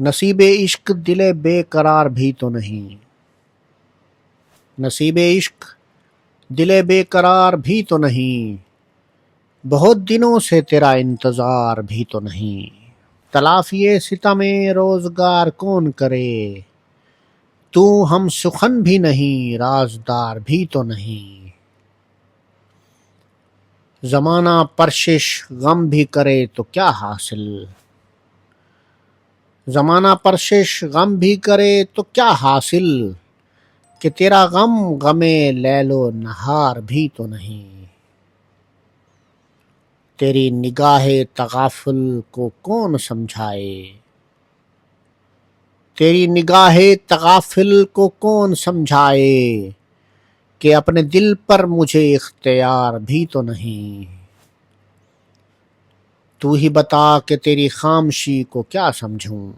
نصیب عشق دل بے قرار بھی تو نہیں، نصیب عشق دل بے قرار بھی تو نہیں، بہت دنوں سے تیرا انتظار بھی تو نہیں۔ تلافی ستم روزگار کون کرے، تو ہم سخن بھی نہیں رازدار بھی تو نہیں۔ زمانہ پرشش غم بھی کرے تو کیا حاصل، زمانہ پرشش غم بھی کرے تو کیا حاصل، کہ تیرا غم غم لیل و نہار بھی تو نہیں۔ تیری نگاہ تغافل کو کون سمجھائے، تیری نگاہ تغافل کو کون سمجھائے، کہ اپنے دل پر مجھے اختیار بھی تو نہیں۔ تو ہی بتا کہ تیری خاموشی کو کیا سمجھوں،